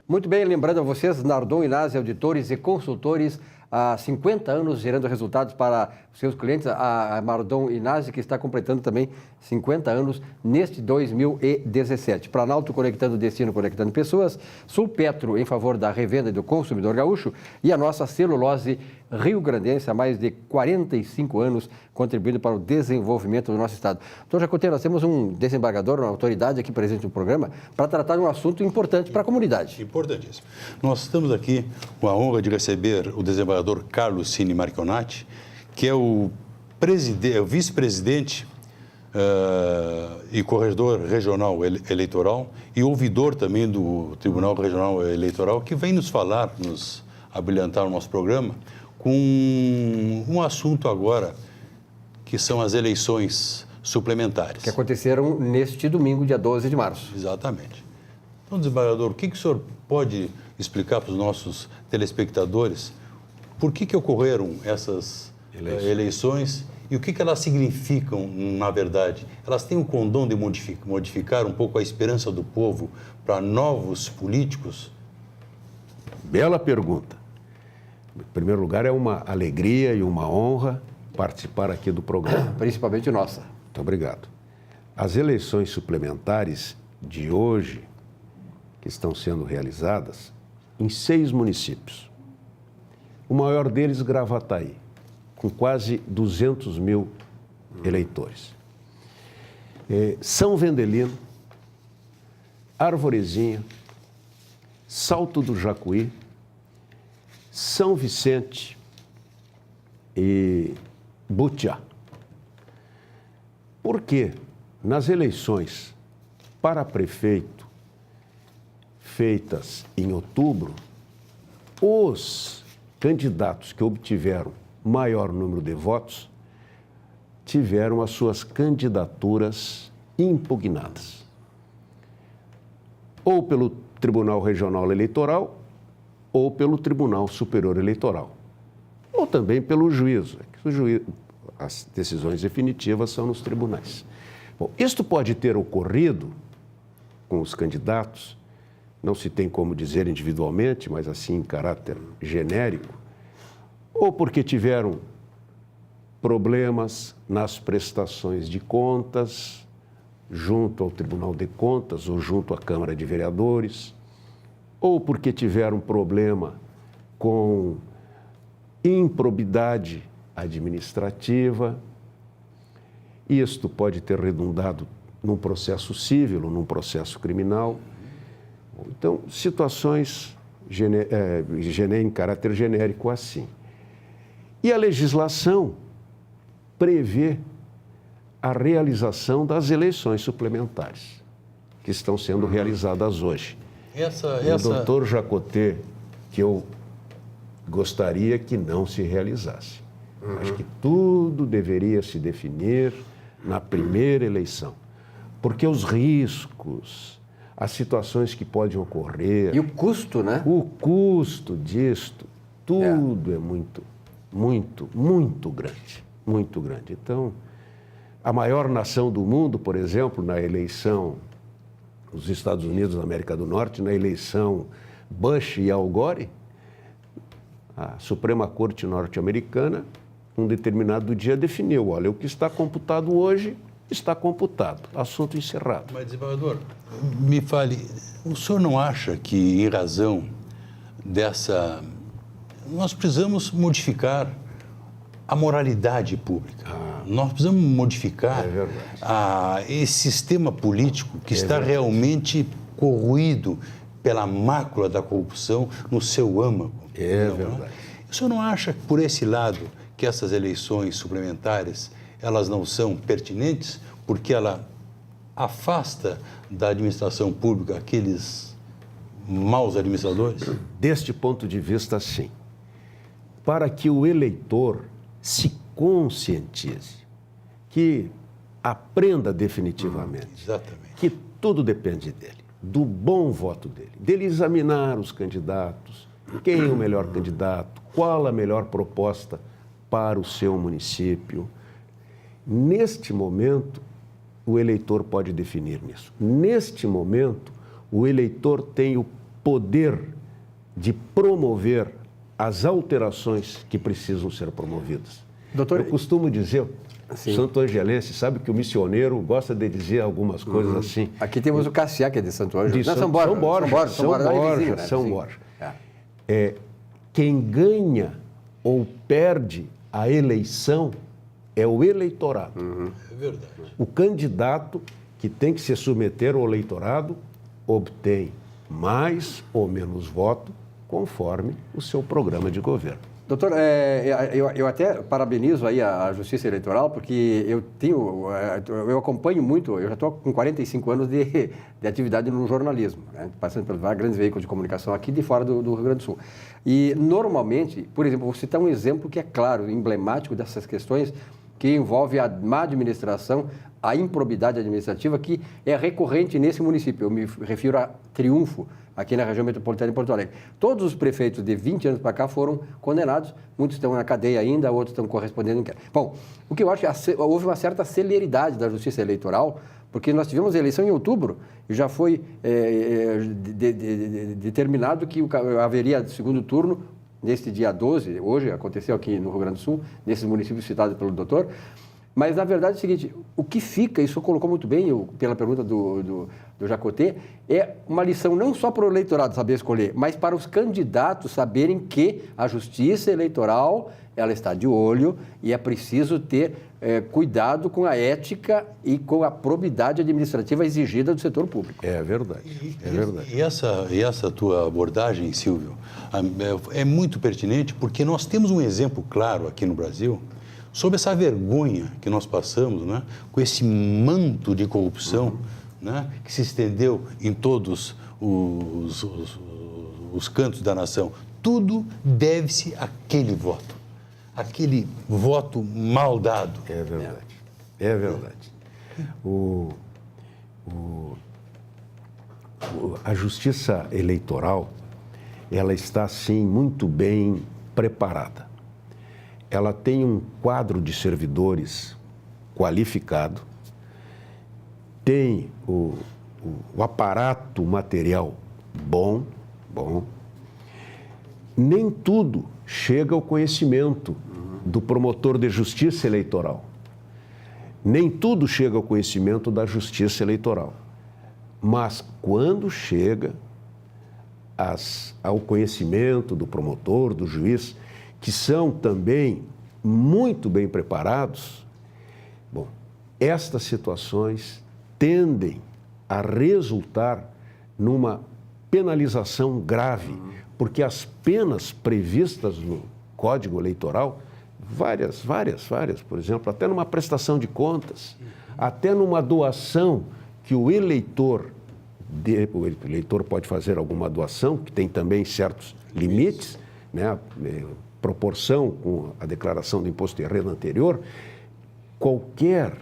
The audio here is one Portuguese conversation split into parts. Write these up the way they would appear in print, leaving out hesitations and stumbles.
Muito bem, lembrando a vocês, Nardon Inazzi, auditores e consultores, há 50 anos gerando resultados para os seus clientes. A Nardon Inazzi, que está completando também 50 anos neste 2017. Planalto conectando destino, conectando pessoas. Sulpetro em favor da revenda e do consumidor gaúcho. E a nossa celulose rio-grandense, há mais de 45 anos, contribuindo para o desenvolvimento do nosso estado. Doutor Jacoteiro, nós temos um desembargador, uma autoridade aqui presente no programa, para tratar de um assunto importante para a comunidade. Importantíssimo. Nós estamos aqui com a honra de receber o desembargador Carlos Cini Marchionati, que é o vice-presidente e corregedor regional eleitoral e ouvidor também do Tribunal Regional Eleitoral, que vem nos falar, nos abrilhantar o nosso programa, com um assunto agora, que são as eleições suplementares. Que aconteceram neste domingo, dia 12 de março. Exatamente. Então, desembargador, o que o senhor pode explicar para os nossos telespectadores por que ocorreram essas eleições e o que elas significam, na verdade? Elas têm o condão de modificar um pouco a esperança do povo para novos políticos? Bela pergunta. Em primeiro lugar, é uma alegria e uma honra participar aqui do programa. Principalmente nossa. Muito obrigado. As eleições suplementares de hoje, que estão sendo realizadas em 6 municípios. O maior deles, Gravataí, com quase 200 mil eleitores. São Vendelino, Arvorezinha, Salto do Jacuí, São Vicente e Butiá. Porque nas eleições para prefeito feitas em outubro, os candidatos que obtiveram maior número de votos tiveram as suas candidaturas impugnadas. Ou pelo Tribunal Regional Eleitoral, ou pelo Tribunal Superior Eleitoral, ou também pelo juízo. As decisões definitivas são nos tribunais. Bom, isto pode ter ocorrido com os candidatos, não se tem como dizer individualmente, mas assim em caráter genérico, ou porque tiveram problemas nas prestações de contas, junto ao Tribunal de Contas ou junto à Câmara de Vereadores, ou porque tiveram problema com improbidade administrativa. Isto pode ter redundado num processo civil ou num processo criminal. Então, situações em caráter genérico assim. E a legislação prevê a realização das eleições suplementares, que estão sendo realizadas hoje. O doutor Jacoté, que eu gostaria que não se realizasse. Acho que tudo deveria se definir na primeira eleição, porque os riscos, as situações que podem ocorrer... E o custo, né? O custo disto, tudo é muito grande, muito grande. Então, a maior nação do mundo, por exemplo, na eleição dos Estados Unidos da América do Norte, na eleição Bush e Al Gore, a Suprema Corte norte-americana, um determinado dia definiu, olha, o que está computado hoje está computado, assunto encerrado. Mas, desembargador, me fale, o senhor não acha que, em razão dessa... Nós precisamos modificar a moralidade pública. Nós precisamos modificar esse sistema político que está verdade. Realmente corroído pela mácula da corrupção no seu âmago. É verdade. O senhor não acha, por esse lado, que essas eleições suplementares, elas não são pertinentes, porque ela afasta da administração pública aqueles maus administradores? Deste ponto de vista, sim. Para que o eleitor se conscientize, que aprenda definitivamente que tudo depende dele, do bom voto dele examinar os candidatos, quem é o melhor candidato, qual a melhor proposta para o seu município. Neste momento, o eleitor pode definir nisso. Neste momento, o eleitor tem o poder de promover as alterações que precisam ser promovidas. Doutor, eu costumo dizer, sim, Santo Angelense, sabe que o missioneiro gosta de dizer algumas coisas assim. Aqui temos o Cassiá, que é de Santo Ângelo. São Borja. Quem ganha ou perde a eleição é o eleitorado. É verdade. O candidato que tem que se submeter ao eleitorado obtém mais ou menos voto conforme o seu programa de governo. Doutor, eu até parabenizo aí a Justiça Eleitoral, porque eu acompanho muito, eu já estou com 45 anos de atividade no jornalismo, né, passando pelos vários grandes veículos de comunicação aqui de fora do Rio Grande do Sul. E, normalmente, por exemplo, vou citar um exemplo que é claro, emblemático dessas questões, que envolve a má administração, a improbidade administrativa, que é recorrente nesse município. Eu me refiro a Triunfo, aqui na região metropolitana de Porto Alegre. Todos os prefeitos de 20 anos para cá foram condenados, muitos estão na cadeia ainda, outros estão correspondendo. Bom, o que eu acho é que houve uma certa celeridade da Justiça Eleitoral, porque nós tivemos a eleição em outubro e já foi determinado que haveria segundo turno neste dia 12, hoje aconteceu aqui no Rio Grande do Sul, nesses municípios citados pelo doutor. Mas, na verdade, é o seguinte, o que fica, isso colocou muito bem pela pergunta do Jacotê, é uma lição não só para o eleitorado saber escolher, mas para os candidatos saberem que a Justiça Eleitoral ela está de olho e é preciso ter cuidado com a ética e com a probidade administrativa exigida do setor público. É verdade, é verdade. E essa tua abordagem, Silvio, é muito pertinente porque nós temos um exemplo claro aqui no Brasil sobre essa vergonha que nós passamos, né, com esse manto de corrupção, né, que se estendeu em todos os cantos da nação. Tudo deve-se àquele voto mal dado. É verdade, é verdade. A Justiça Eleitoral, ela está, sim, muito bem preparada. Ela tem um quadro de servidores qualificado, tem o aparato material bom. Nem tudo chega ao conhecimento do promotor de justiça eleitoral. Nem tudo chega ao conhecimento da Justiça Eleitoral. Mas quando chega ao conhecimento do promotor, do juiz, que são também muito bem preparados, bom, estas situações tendem a resultar numa penalização grave, porque as penas previstas no Código Eleitoral, várias, por exemplo, até numa prestação de contas, até numa doação que o eleitor pode fazer alguma doação, que tem também certos limites, né? Proporção com a declaração do imposto de renda anterior, qualquer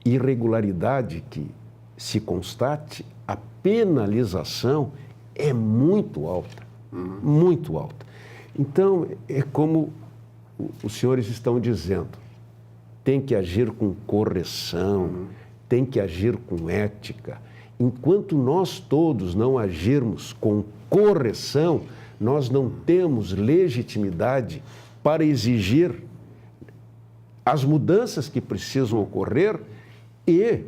irregularidade que se constate, a penalização é muito alta, muito alta. Então, é como os senhores estão dizendo, tem que agir com correção, tem que agir com ética. Enquanto nós todos não agirmos com correção, nós não temos legitimidade para exigir as mudanças que precisam ocorrer e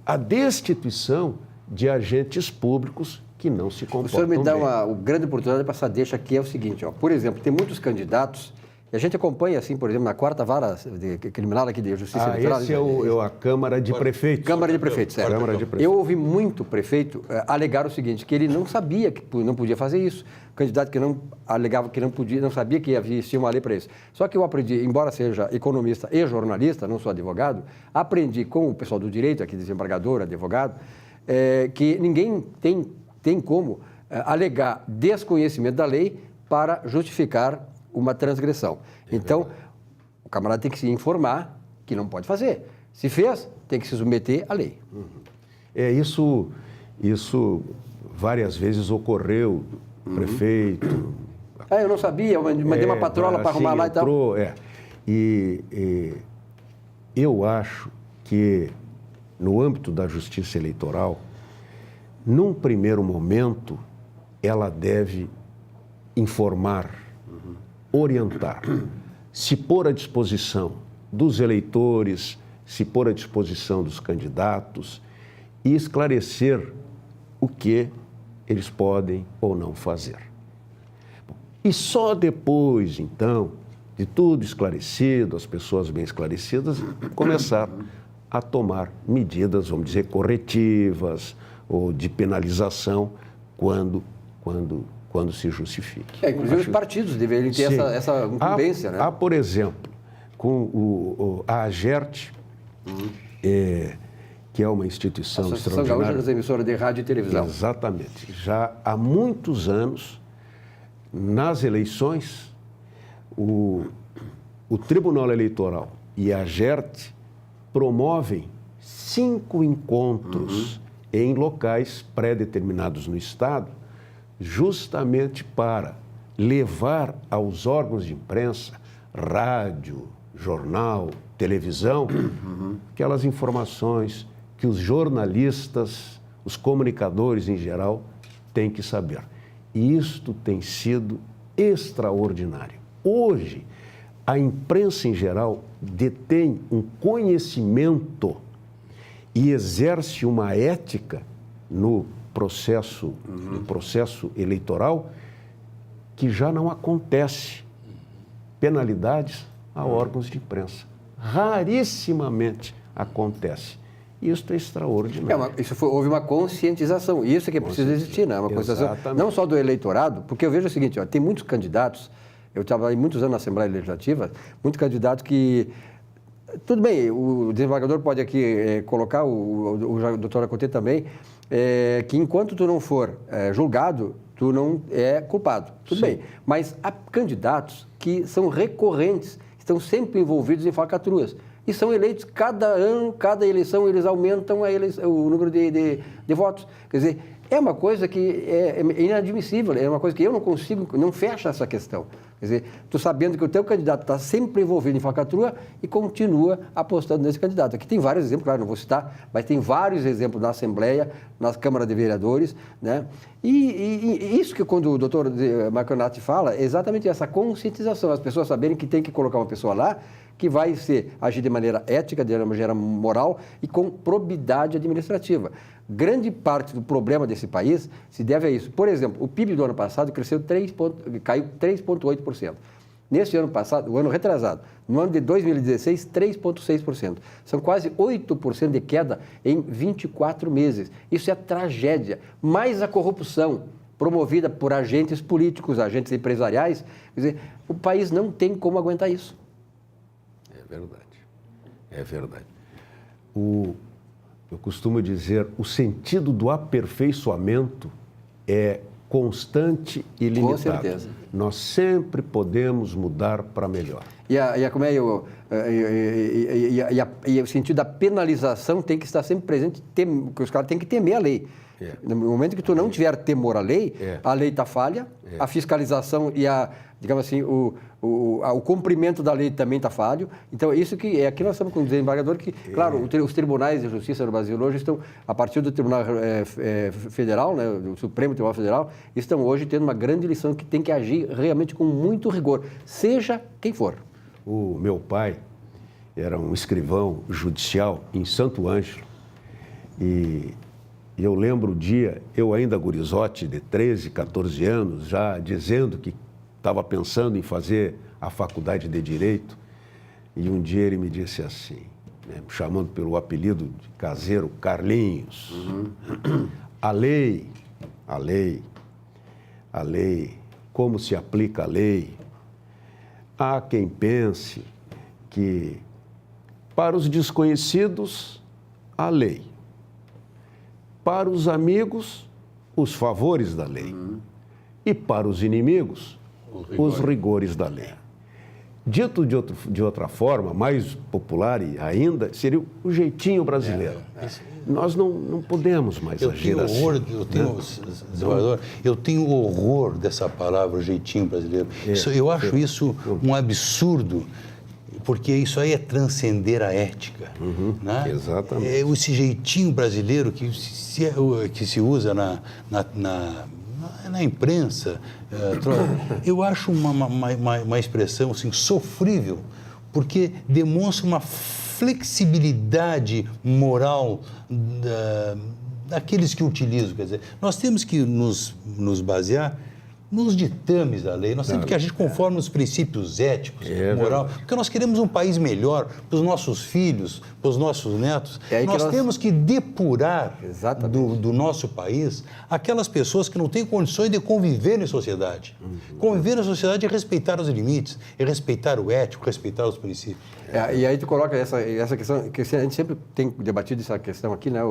a destituição de agentes públicos que não se comportam bem. O senhor me dá uma grande oportunidade para essa deixa aqui, é o seguinte, por exemplo, tem muitos candidatos, e a gente acompanha, assim, por exemplo, na 4ª Vara Criminal aqui de Justiça Eleitoral. Esse é a Câmara de Prefeitos. Câmara de Prefeitos, certo. Câmara de Prefeitos. Eu ouvi muito prefeito alegar o seguinte, que ele não sabia que não podia fazer isso. Candidato que alegava que não podia, não sabia que existia uma lei para isso. Só que eu aprendi, embora seja economista e jornalista, não sou advogado, aprendi com o pessoal do direito, aqui desembargador, advogado, que ninguém tem como alegar desconhecimento da lei para justificar uma transgressão. Então, o camarada tem que se informar que não pode fazer. Se fez, tem que se submeter à lei. Isso várias vezes ocorreu, prefeito... eu não sabia, eu mandei uma patrola para arrumar lá e tal. eu acho que, no âmbito da justiça eleitoral, num primeiro momento, ela deve informar, orientar, se pôr à disposição dos eleitores, se pôr à disposição dos candidatos e esclarecer o que eles podem ou não fazer. E só depois, então, de tudo esclarecido, as pessoas bem esclarecidas, começar a tomar medidas, vamos dizer, corretivas ou de penalização quando se justifique. Inclusive os partidos deveriam ter essa incumbência, né? Há, por exemplo, com a AGERT, que é uma instituição Associação extraordinária. Gaúcha das Emissoras de Rádio e Televisão. Exatamente. Já há muitos anos, nas eleições, o Tribunal Eleitoral e a AGERT promovem 5 encontros em locais pré-determinados no Estado, justamente para levar aos órgãos de imprensa, rádio, jornal, televisão, aquelas informações que os jornalistas, os comunicadores em geral, têm que saber. E isto tem sido extraordinário. Hoje, a imprensa em geral detém um conhecimento e exerce uma ética no processo eleitoral que já não acontece. Penalidades a órgãos de imprensa. Rarissimamente acontece. Isso é extraordinário. Houve uma conscientização. Isso é que precisa existir, né? Uma conscientização Exatamente. não só do eleitorado, porque eu vejo o seguinte, tem muitos candidatos, eu trabalhei muitos anos na Assembleia Legislativa, muitos candidatos que... Tudo bem, o desembargador pode aqui colocar, o doutor Acoté também, que enquanto tu não for julgado, tu não é culpado. Tudo bem. Mas há candidatos que são recorrentes, estão sempre envolvidos em falcatruas. E são eleitos cada ano, cada eleição, eles aumentam o número de votos. Quer dizer, é uma coisa que é inadmissível, é uma coisa que eu não consigo, não fecha essa questão. Quer dizer, tu sabendo que o teu candidato está sempre envolvido em falcatrua e continua apostando nesse candidato. Aqui tem vários exemplos, claro, não vou citar, mas tem vários exemplos na Assembleia, na Câmara de Vereadores, né? E isso que quando o doutor Marconati fala, é exatamente essa conscientização, as pessoas saberem que tem que colocar uma pessoa lá que vai agir de maneira ética, de maneira moral e com probidade administrativa. Grande parte do problema desse país se deve a isso. Por exemplo, o PIB do ano passado caiu 3,8%. Neste ano passado, o ano retrasado, no ano de 2016, 3,6%. São quase 8% de queda em 24 meses. Isso é tragédia. Mais a corrupção promovida por agentes políticos, agentes empresariais. Quer dizer, o país não tem como aguentar isso. É verdade. É verdade. Eu costumo dizer, o sentido do aperfeiçoamento é constante e limitado. Com certeza. Nós sempre podemos mudar para melhor. E o sentido da penalização tem que estar sempre presente, que os caras têm que temer a lei. No momento que tu não tiver temor à lei, a lei está falha, a fiscalização e digamos assim, o cumprimento da lei também está falho. Então, isso que aqui nós estamos com o desembargador que, claro, os tribunais de justiça no Brasil hoje estão, a partir do Tribunal Federal, né, do Supremo Tribunal Federal, estão hoje tendo uma grande lição que tem que agir realmente com muito rigor, seja quem for. O meu pai era um escrivão judicial em Santo Ângelo e eu lembro o dia, eu ainda gurizote de 13, 14 anos, já dizendo que estava pensando em fazer a faculdade de Direito, e um dia ele me disse assim, né, me chamando pelo apelido de caseiro, Carlinhos, a lei, como se aplica a lei? Há quem pense que para os desconhecidos, a lei. Para os amigos, os favores da lei. E para os inimigos, os rigores da lei. Dito de outra forma, mais popular ainda, seria o jeitinho brasileiro. Nós não podemos mais agir assim. Eu tenho horror dessa palavra, jeitinho brasileiro. Eu acho isso um absurdo. porque isso aí é transcender a ética. Né? Exatamente. É esse jeitinho brasileiro que se usa na imprensa. Eu acho uma expressão assim, sofrível, porque demonstra uma flexibilidade moral daqueles que utilizam. Quer dizer, nós temos que nos basear nos ditames da lei, nós temos que agir conforme os princípios éticos, moral, porque nós queremos um país melhor para os nossos filhos, para os nossos netos. Nós temos que depurar do nosso país aquelas pessoas que não têm condições de conviver em sociedade. Conviver na sociedade é respeitar os limites, é respeitar o ético, respeitar os princípios. E aí tu coloca essa questão, que a gente sempre tem debatido essa questão aqui, né?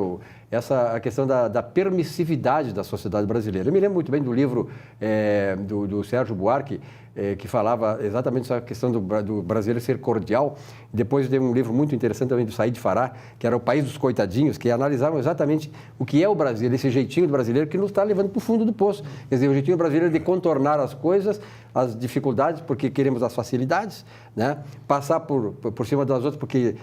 A questão da permissividade da sociedade brasileira. Eu me lembro muito bem do livro do Sérgio Buarque, que falava exatamente sobre a questão do brasileiro ser cordial. Depois teve um livro muito interessante também do Said Fará, que era O País dos Coitadinhos, que analisavam exatamente o que é o Brasil, esse jeitinho do brasileiro que nos está levando para o fundo do poço. Quer dizer, o jeitinho brasileiro de contornar as coisas, as dificuldades, porque queremos as facilidades, né? Passar por cima das outras, porque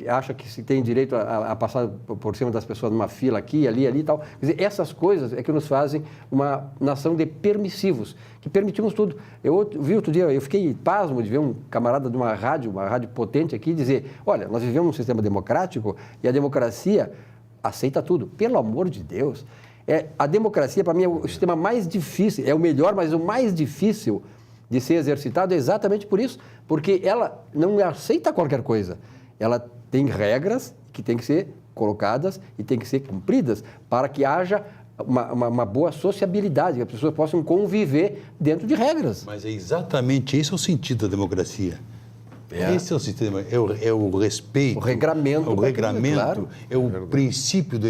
acha que se tem direito a passar por cima das pessoas numa fila aqui, ali e tal. Quer dizer, essas coisas é que nos fazem uma nação de permissivos, que permitimos tudo. Eu vi outro dia, eu fiquei pasmo de ver um camarada de uma rádio potente aqui, dizer, olha, nós vivemos num sistema democrático e a democracia aceita tudo. Pelo amor de Deus. A democracia, para mim, é o sistema mais difícil, é o melhor, mas o mais difícil de ser exercitado exatamente por isso, porque ela não aceita qualquer coisa. Ela tem regras que têm que ser colocadas e têm que ser cumpridas para que haja uma boa sociabilidade, que as pessoas possam conviver dentro de regras. Mas é exatamente esse o sentido da democracia. Esse é o sistema, é o respeito. O regramento. Claro. É o princípio do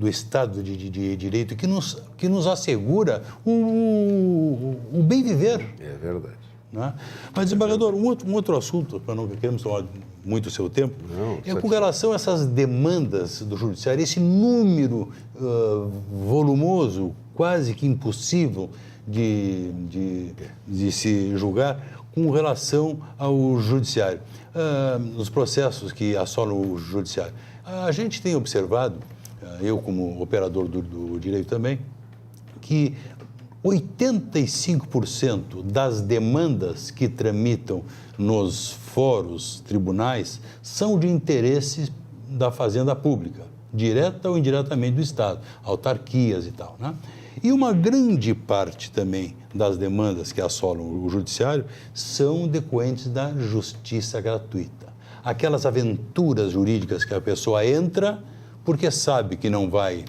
Estado de Direito que nos assegura o bem viver. É verdade. Né? Mas, desembargador, um outro assunto, para não queremos tomar muito o seu tempo, com relação a essas demandas do judiciário, esse número volumoso, quase que impossível de se julgar, com relação ao judiciário, nos processos que assolam o judiciário. A gente tem observado, eu como operador do direito também, que 85% das demandas que tramitam nos fóruns, tribunais, são de interesse da fazenda pública, direta ou indiretamente do Estado, autarquias e tal, né? E uma grande parte também das demandas que assolam o judiciário são decorrentes da justiça gratuita. Aquelas aventuras jurídicas que a pessoa entra porque sabe que não vai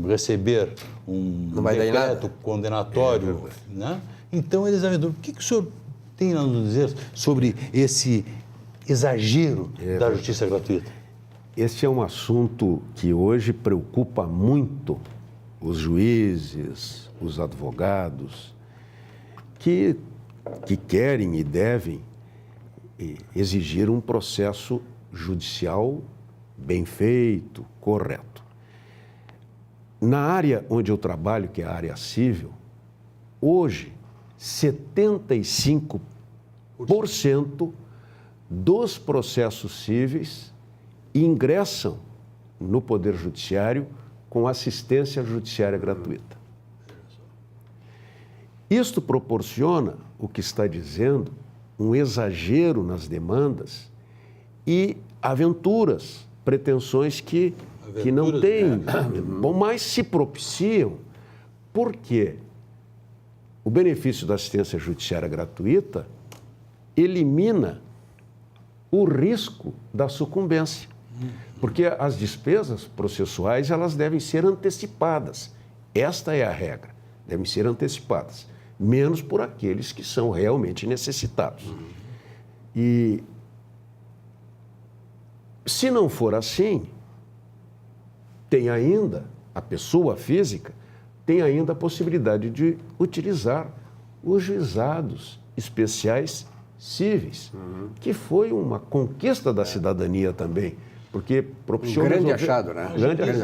receber um decreto condenatório, né? Então eles aventuram. O que o senhor tem a nos dizer sobre esse exagero da justiça gratuita? Este é um assunto que hoje preocupa muito os juízes, os advogados, que querem e devem exigir um processo judicial bem feito, correto. Na área onde eu trabalho, que é a área civil, hoje, 75% dos processos cíveis ingressam no Poder Judiciário com assistência judiciária gratuita. Isto proporciona, o que está dizendo, um exagero nas demandas e aventuras, pretensões que não têm, mas se propiciam, porque o benefício da assistência judiciária gratuita elimina o risco da sucumbência. Porque as despesas processuais, elas devem ser antecipadas. Esta é a regra, devem ser antecipadas, menos por aqueles que são realmente necessitados. E se não for assim, tem ainda, a pessoa física tem ainda a possibilidade de utilizar os juizados especiais cíveis, que foi uma conquista da cidadania também. Porque propiciou... Um grande achado, né?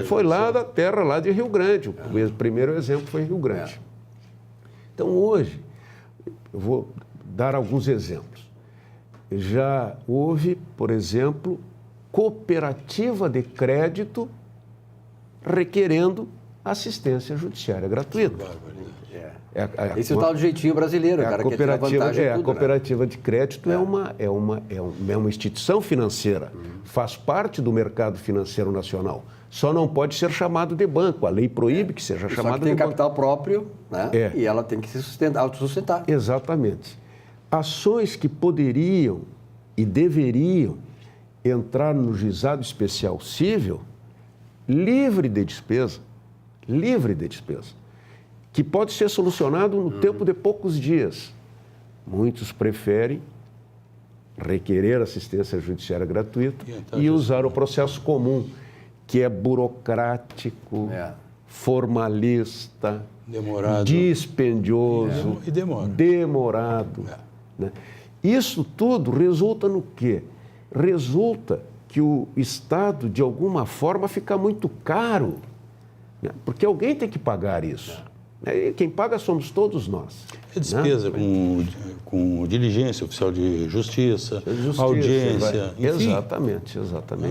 Foi lá da terra, lá de Rio Grande. O primeiro exemplo foi Rio Grande. Então, hoje, eu vou dar alguns exemplos. Já houve, por exemplo, cooperativa de crédito requerendo assistência judiciária gratuita. Esse é o tal do jeitinho brasileiro, cara, que tem vantagem em tudo, a cooperativa de crédito é uma instituição financeira, faz parte do mercado financeiro nacional. Só não pode ser chamado de banco. A lei proíbe que seja chamado de banco. Só que tem capital próprio, né? E ela tem que se autossustentar. Exatamente. Ações que poderiam e deveriam entrar no juizado especial cível livre de despesa, que pode ser solucionado no tempo de poucos dias. Muitos preferem requerer assistência judiciária gratuita e usar o processo comum, que é burocrático, formalista, demorado, dispendioso, demorado. Né? Isso tudo resulta no quê? Resulta que o Estado, de alguma forma, fica muito caro, né? Porque alguém tem que pagar isso. E quem paga somos todos nós. É despesa, né? com diligência, oficial de justiça, audiência, enfim. Exatamente.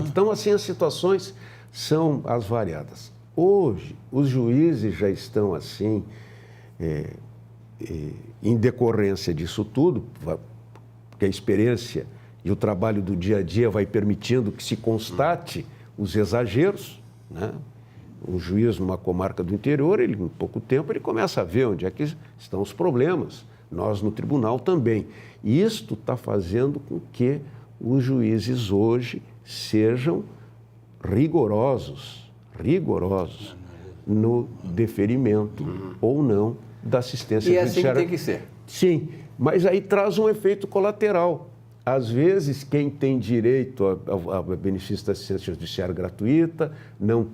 Então, assim, as situações são as variadas. Hoje, os juízes já estão assim, em decorrência disso tudo, porque a experiência e o trabalho do dia a dia vai permitindo que se constate os exageros, né? Um juiz numa comarca do interior, ele, em pouco tempo, ele começa a ver onde é que estão os problemas. Nós, no tribunal, também. E isto está fazendo com que os juízes hoje sejam rigorosos no deferimento ou não da assistência judiciária. E é assim que tem que ser. Sim, mas aí traz um efeito colateral. Às vezes, quem tem direito a benefício da assistência judiciária gratuita, não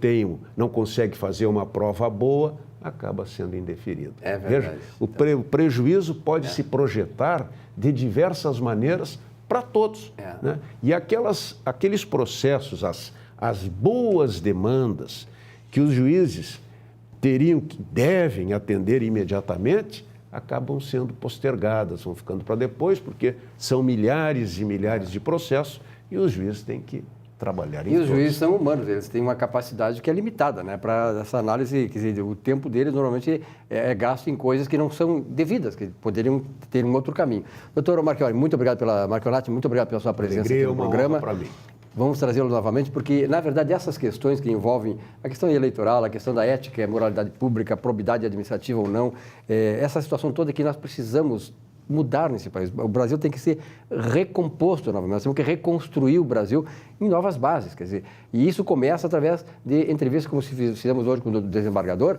consegue fazer uma prova boa, acaba sendo indeferido. É verdade. Veja, o prejuízo pode se projetar de diversas maneiras para todos. Né? E aqueles processos, as boas demandas que os juízes devem atender imediatamente, acabam sendo postergadas, vão ficando para depois, porque são milhares e milhares de processos e os juízes têm que trabalhar em todos. E os juízes são humanos, eles têm uma capacidade que é limitada, né? Para essa análise, quer dizer, o tempo deles normalmente é gasto em coisas que não são devidas, que poderiam ter um outro caminho. Doutor Marchiori, muito obrigado muito obrigado pela sua presença aqui no programa. Para mim. Vamos trazê-lo novamente, porque, na verdade, essas questões que envolvem a questão eleitoral, a questão da ética, a moralidade pública, a probidade administrativa ou não, essa situação toda que nós precisamos mudar nesse país. O Brasil tem que ser recomposto novamente, nós temos que reconstruir o Brasil em novas bases, quer dizer, e isso começa através de entrevistas como fizemos hoje com o desembargador,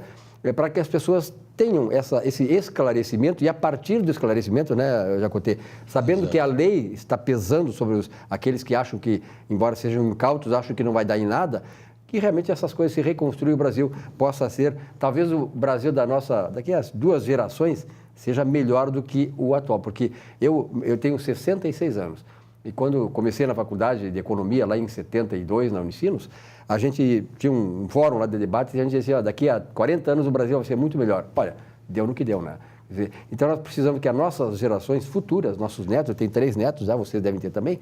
para que as pessoas tenham esse esclarecimento e a partir do esclarecimento, né, Jacotê, sabendo que a lei está pesando sobre aqueles que acham que, embora sejam incautos, acham que não vai dar em nada, que realmente essas coisas se reconstruam e o Brasil possa ser, talvez o Brasil daqui a 2 gerações, seja melhor do que o atual, porque eu tenho 66 anos e quando comecei na faculdade de economia, lá em 72, na Unicinos, a gente tinha um fórum lá de debate e a gente dizia, daqui a 40 anos o Brasil vai ser muito melhor. Olha, deu no que deu, né? Quer dizer, então nós precisamos que as nossas gerações futuras, nossos netos, eu tenho 3 netos, vocês devem ter também,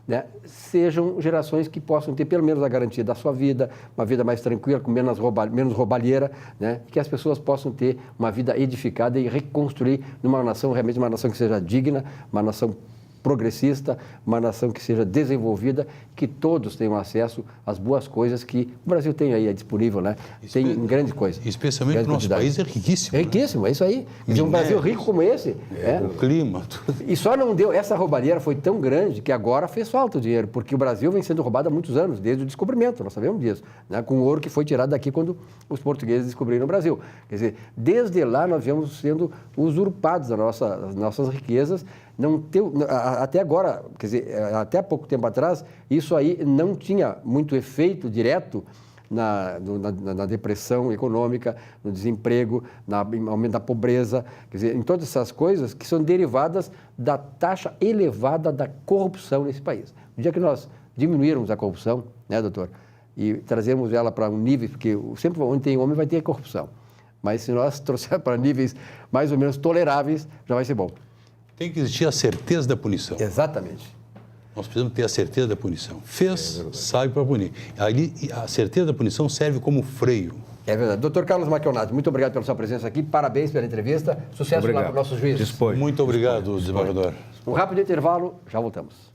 né, sejam gerações que possam ter pelo menos a garantia da sua vida, uma vida mais tranquila, com menos roubalheira, né, que as pessoas possam ter uma vida edificada e reconstruir numa nação, realmente uma nação que seja digna, uma nação progressista, uma nação que seja desenvolvida, que todos tenham acesso às boas coisas que o Brasil tem aí, é disponível, né? Tem grande coisa. Especialmente o nosso país é riquíssimo. É riquíssimo, né? É isso aí. Dizer, um Brasil rico como esse. O clima. Tudo. E só não deu, essa roubalheira foi tão grande que agora fez falta o dinheiro, porque o Brasil vem sendo roubado há muitos anos, desde o descobrimento, nós sabemos disso, né? Com o ouro que foi tirado daqui quando os portugueses descobriram o Brasil. Quer dizer, desde lá nós viemos sendo usurpados as nossas riquezas. Até agora, quer dizer, até pouco tempo atrás, isso aí não tinha muito efeito direto na depressão econômica, no desemprego, no aumento da pobreza, quer dizer, em todas essas coisas que são derivadas da taxa elevada da corrupção nesse país. No dia que nós diminuirmos a corrupção, né, doutor, e trazermos ela para um nível, porque sempre onde tem homem vai ter corrupção, mas se nós trouxermos para níveis mais ou menos toleráveis, já vai ser bom. Tem que existir a certeza da punição. Exatamente. Nós precisamos ter a certeza da punição. Fez, sabe para punir. Ali, a certeza da punição serve como freio. É verdade. Dr. Carlos Marchionati, muito obrigado pela sua presença aqui, parabéns pela entrevista, sucesso lá para os nossos juízes. Muito obrigado, desembargador. Um rápido intervalo, já voltamos.